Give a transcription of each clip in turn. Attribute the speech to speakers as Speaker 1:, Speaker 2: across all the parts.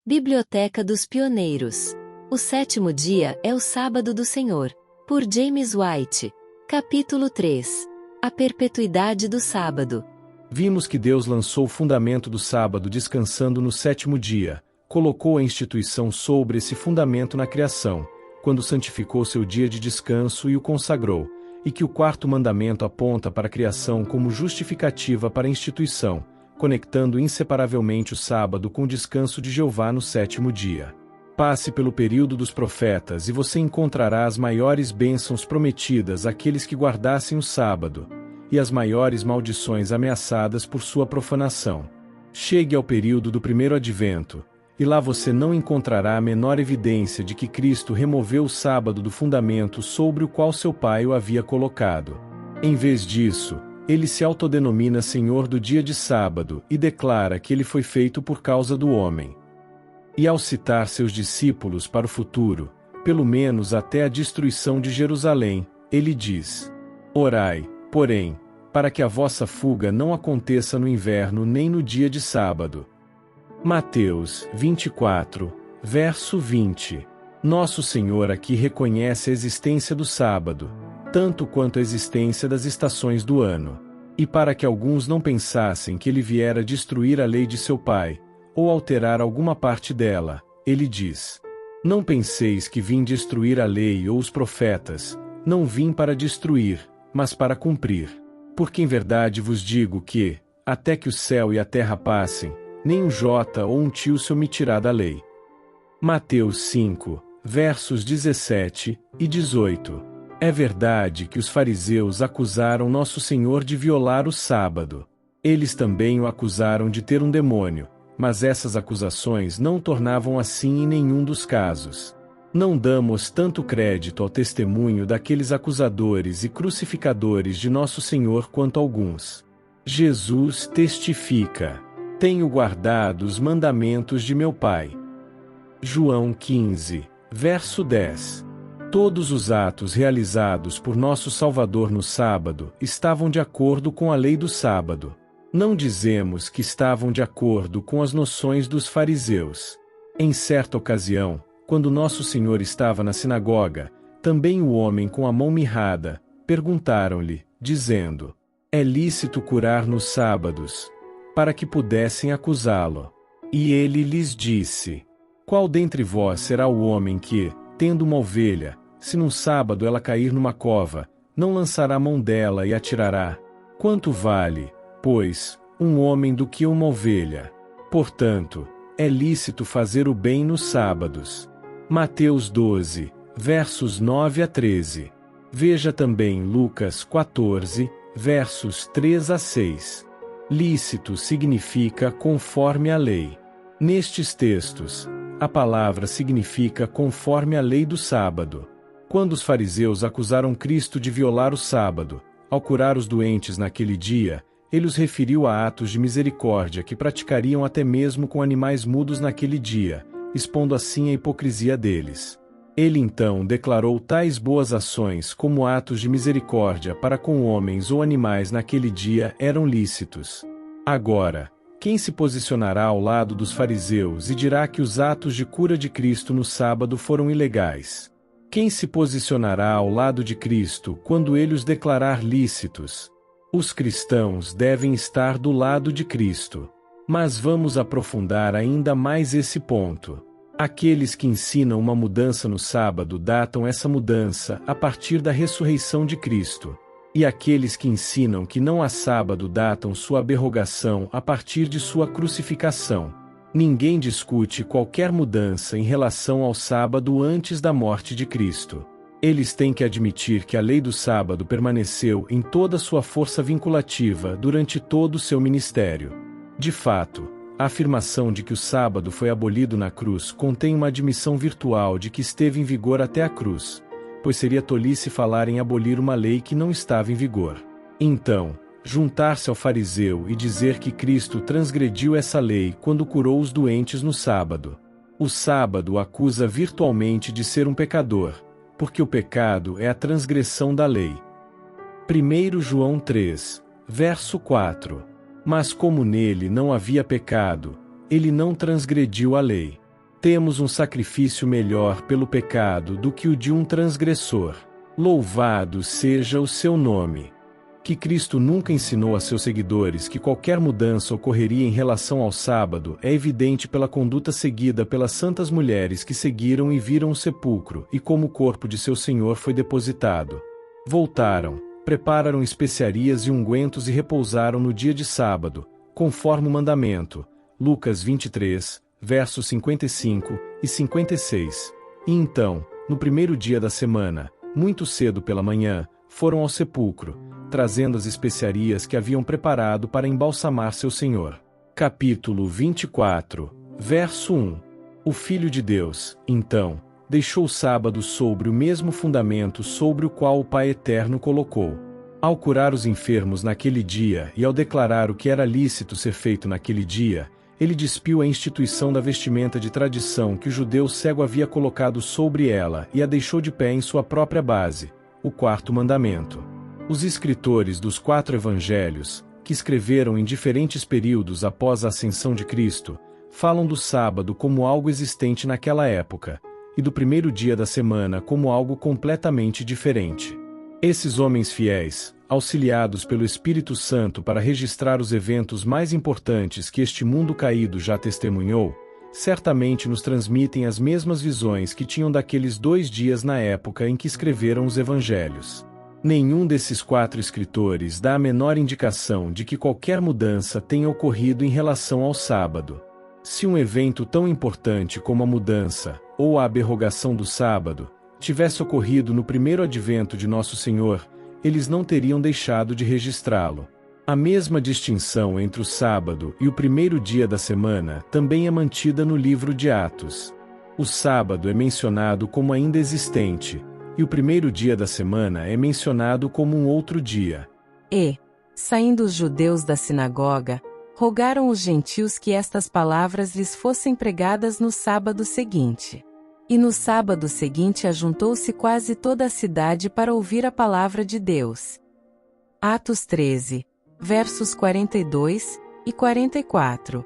Speaker 1: Biblioteca dos Pioneiros. O sétimo dia é o sábado do Senhor. Por James White. Capítulo 3. A perpetuidade do sábado.
Speaker 2: Vimos que Deus lançou o fundamento do sábado descansando no sétimo dia, colocou a instituição sobre esse fundamento na criação, quando santificou seu dia de descanso e o consagrou, e que o quarto mandamento aponta para a criação como justificativa para a instituição, conectando inseparavelmente o sábado com o descanso de Jeová no sétimo dia. Passe pelo período dos profetas e você encontrará as maiores bênçãos prometidas àqueles que guardassem o sábado, e as maiores maldições ameaçadas por sua profanação. Chegue ao período do primeiro advento, e lá você não encontrará a menor evidência de que Cristo removeu o sábado do fundamento sobre o qual seu Pai o havia colocado. Em vez disso, ele se autodenomina Senhor do dia de sábado e declara que ele foi feito por causa do homem. E ao citar seus discípulos para o futuro, pelo menos até a destruição de Jerusalém, ele diz: Orai, porém, para que a vossa fuga não aconteça no inverno nem no dia de sábado. Mateus 24, verso 20. Nosso Senhor aqui reconhece a existência do sábado, tanto quanto a existência das estações do ano. E para que alguns não pensassem que ele viera destruir a lei de seu Pai, ou alterar alguma parte dela, ele diz: Não penseis que vim destruir a lei ou os profetas, não vim para destruir, mas para cumprir. Porque em verdade vos digo que, até que o céu e a terra passem, nem um jota ou um tio se omitirá da lei. Mateus 5, versos 17 e 18. É verdade que os fariseus acusaram Nosso Senhor de violar o sábado. Eles também o acusaram de ter um demônio, mas essas acusações não o tornavam assim em nenhum dos casos. Não damos tanto crédito ao testemunho daqueles acusadores e crucificadores de Nosso Senhor quanto alguns. Jesus testifica: Tenho guardado os mandamentos de meu Pai. João 15, verso 10. Todos os atos realizados por nosso Salvador no sábado estavam de acordo com a lei do sábado. Não dizemos que estavam de acordo com as noções dos fariseus. Em certa ocasião, quando Nosso Senhor estava na sinagoga, também o homem com a mão mirrada, perguntaram-lhe, dizendo: É lícito curar nos sábados? Para que pudessem acusá-lo. E ele lhes disse: Qual dentre vós será o homem que, tendo uma ovelha, se num sábado ela cair numa cova, não lançará a mão dela e atirará? Quanto vale, pois, um homem do que uma ovelha? Portanto, é lícito fazer o bem nos sábados. Mateus 12, versos 9 a 13. Veja também Lucas 14, versos 3 a 6. Lícito significa conforme a lei. Nestes textos, a palavra significa conforme a lei do sábado. Quando os fariseus acusaram Cristo de violar o sábado, ao curar os doentes naquele dia, ele os referiu a atos de misericórdia que praticariam até mesmo com animais mudos naquele dia, expondo assim a hipocrisia deles. Ele então declarou tais boas ações como atos de misericórdia para com homens ou animais naquele dia eram lícitos. Agora, quem se posicionará ao lado dos fariseus e dirá que os atos de cura de Cristo no sábado foram ilegais? Quem se posicionará ao lado de Cristo quando ele os declarar lícitos? Os cristãos devem estar do lado de Cristo. Mas vamos aprofundar ainda mais esse ponto. Aqueles que ensinam uma mudança no sábado datam essa mudança a partir da ressurreição de Cristo. E aqueles que ensinam que não há sábado datam sua abrogação a partir de sua crucificação. Ninguém discute qualquer mudança em relação ao sábado antes da morte de Cristo. Eles têm que admitir que a lei do sábado permaneceu em toda sua força vinculativa durante todo o seu ministério. De fato, a afirmação de que o sábado foi abolido na cruz contém uma admissão virtual de que esteve em vigor até a cruz, pois seria tolice falar em abolir uma lei que não estava em vigor. Então, juntar-se ao fariseu e dizer que Cristo transgrediu essa lei quando curou os doentes no sábado. O sábado o acusa virtualmente de ser um pecador, porque o pecado é a transgressão da lei. 1 João 3, verso 4. Mas como nele não havia pecado, ele não transgrediu a lei. Temos um sacrifício melhor pelo pecado do que o de um transgressor. Louvado seja o seu nome. Que Cristo nunca ensinou a seus seguidores que qualquer mudança ocorreria em relação ao sábado é evidente pela conduta seguida pelas santas mulheres que seguiram e viram o sepulcro e como o corpo de seu Senhor foi depositado. Voltaram, prepararam especiarias e ungüentos e repousaram no dia de sábado, conforme o mandamento. Lucas 23, versos 55 e 56. E então, no primeiro dia da semana, muito cedo pela manhã, foram ao sepulcro, trazendo as especiarias que haviam preparado para embalsamar seu Senhor. Capítulo 24, verso 1. O Filho de Deus, então, deixou o sábado sobre o mesmo fundamento sobre o qual o Pai Eterno colocou. Ao curar os enfermos naquele dia e ao declarar o que era lícito ser feito naquele dia, ele despiu a instituição da vestimenta de tradição que o judeu cego havia colocado sobre ela e a deixou de pé em sua própria base, o quarto mandamento. Os escritores dos 4 evangelhos, que escreveram em diferentes períodos após a ascensão de Cristo, falam do sábado como algo existente naquela época, e do primeiro dia da semana como algo completamente diferente. Esses homens fiéis, auxiliados pelo Espírito Santo para registrar os eventos mais importantes que este mundo caído já testemunhou, certamente nos transmitem as mesmas visões que tinham daqueles 2 dias na época em que escreveram os evangelhos. Nenhum desses 4 escritores dá a menor indicação de que qualquer mudança tenha ocorrido em relação ao sábado. Se um evento tão importante como a mudança, ou a abrogação do sábado, tivesse ocorrido no primeiro advento de Nosso Senhor, eles não teriam deixado de registrá-lo. A mesma distinção entre o sábado e o primeiro dia da semana também é mantida no livro de Atos. O sábado é mencionado como ainda existente, e o primeiro dia da semana é mencionado como um outro dia.
Speaker 3: E, saindo os judeus da sinagoga, rogaram os gentios que estas palavras lhes fossem pregadas no sábado seguinte. E no sábado seguinte ajuntou-se quase toda a cidade para ouvir a palavra de Deus. Atos 13, versos 42 e 44.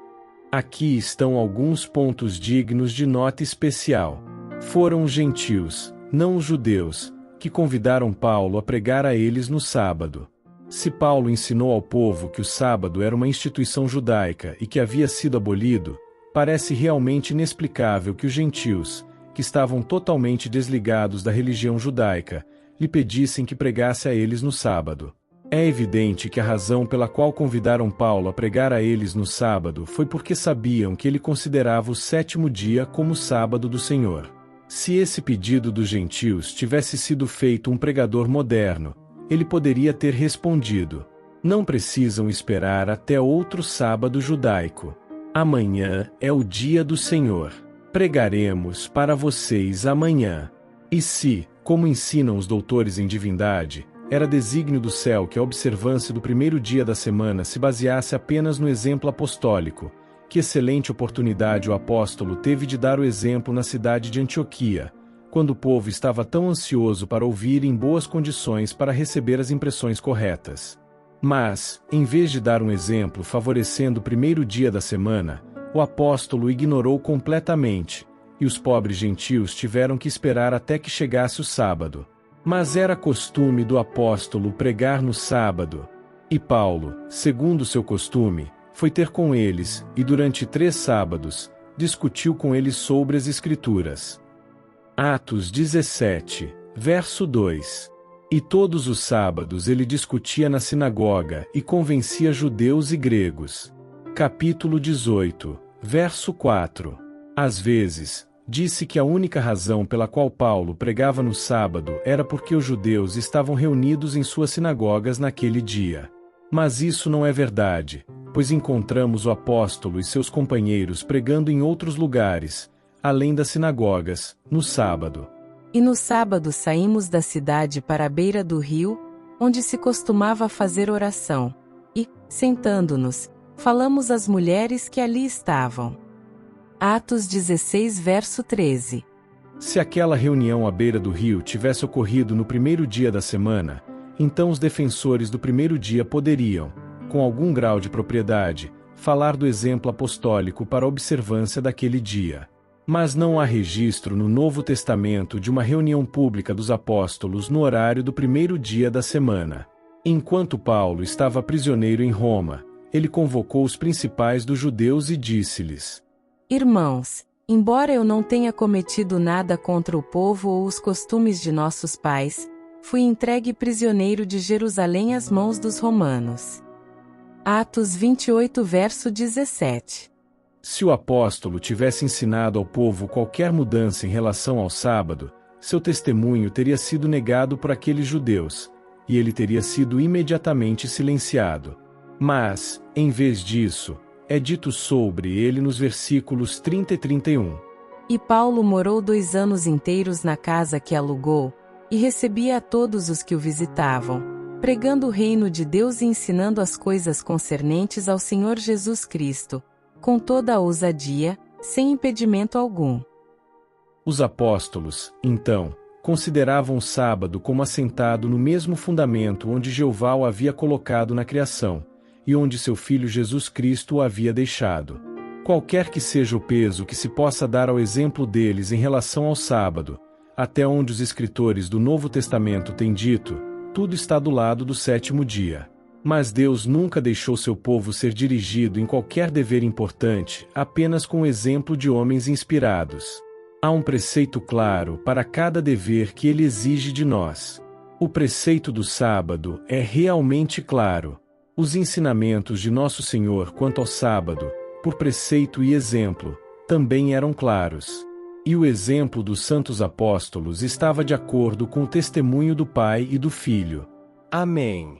Speaker 2: Aqui estão alguns pontos dignos de nota especial. Foram os gentios, não os judeus, que convidaram Paulo a pregar a eles no sábado. Se Paulo ensinou ao povo que o sábado era uma instituição judaica e que havia sido abolido, parece realmente inexplicável que os gentios, que estavam totalmente desligados da religião judaica, lhe pedissem que pregasse a eles no sábado. É evidente que a razão pela qual convidaram Paulo a pregar a eles no sábado foi porque sabiam que ele considerava o 7º dia como o sábado do Senhor. Se esse pedido dos gentios tivesse sido feito um pregador moderno, ele poderia ter respondido: não precisam esperar até outro sábado judaico. Amanhã é o dia do Senhor. Pregaremos para vocês amanhã. E se, como ensinam os doutores em divindade, era desígnio do céu que a observância do primeiro dia da semana se baseasse apenas no exemplo apostólico, que excelente oportunidade o apóstolo teve de dar o exemplo na cidade de Antioquia, quando o povo estava tão ansioso para ouvir em boas condições para receber as impressões corretas. Mas, em vez de dar um exemplo favorecendo o primeiro dia da semana, o apóstolo ignorou completamente, e os pobres gentios tiveram que esperar até que chegasse o sábado. Mas era costume do apóstolo pregar no sábado. E Paulo, segundo seu costume, foi ter com eles, e durante 3 sábados, discutiu com eles sobre as Escrituras. Atos 17, verso 2. E todos os sábados ele discutia na sinagoga e convencia judeus e gregos. Capítulo 18, verso 4. Às vezes, disse que a única razão pela qual Paulo pregava no sábado era porque os judeus estavam reunidos em suas sinagogas naquele dia. Mas isso não é verdade, pois encontramos o apóstolo e seus companheiros pregando em outros lugares, além das sinagogas, no sábado.
Speaker 3: E no sábado saímos da cidade para a beira do rio, onde se costumava fazer oração, e, sentando-nos, falamos às mulheres que ali estavam. Atos 16, verso 13.
Speaker 2: Se aquela reunião à beira do rio tivesse ocorrido no primeiro dia da semana, então os defensores do primeiro dia poderiam, com algum grau de propriedade, falar do exemplo apostólico para a observância daquele dia. Mas não há registro no Novo Testamento de uma reunião pública dos apóstolos no horário do primeiro dia da semana. Enquanto Paulo estava prisioneiro em Roma, ele convocou os principais dos judeus e disse-lhes:
Speaker 3: Irmãos, embora eu não tenha cometido nada contra o povo ou os costumes de nossos pais, fui entregue prisioneiro de Jerusalém às mãos dos romanos. Atos 28 verso 17.
Speaker 2: Se o apóstolo tivesse ensinado ao povo qualquer mudança em relação ao sábado, seu testemunho teria sido negado por aqueles judeus, e ele teria sido imediatamente silenciado. Mas, em vez disso, é dito sobre ele nos versículos 30 e 31.
Speaker 3: E Paulo morou 2 anos inteiros na casa que alugou, e recebia a todos os que o visitavam, pregando o reino de Deus e ensinando as coisas concernentes ao Senhor Jesus Cristo, com toda a ousadia, sem impedimento algum.
Speaker 2: Os apóstolos, então, consideravam o sábado como assentado no mesmo fundamento onde Jeová o havia colocado na criação, e onde seu Filho Jesus Cristo o havia deixado. Qualquer que seja o peso que se possa dar ao exemplo deles em relação ao sábado, até onde os escritores do Novo Testamento têm dito, tudo está do lado do sétimo dia. Mas Deus nunca deixou seu povo ser dirigido em qualquer dever importante apenas com o exemplo de homens inspirados. Há um preceito claro para cada dever que ele exige de nós. O preceito do sábado é realmente claro. Os ensinamentos de Nosso Senhor quanto ao sábado, por preceito e exemplo, também eram claros. E o exemplo dos santos apóstolos estava de acordo com o testemunho do Pai e do Filho. Amém.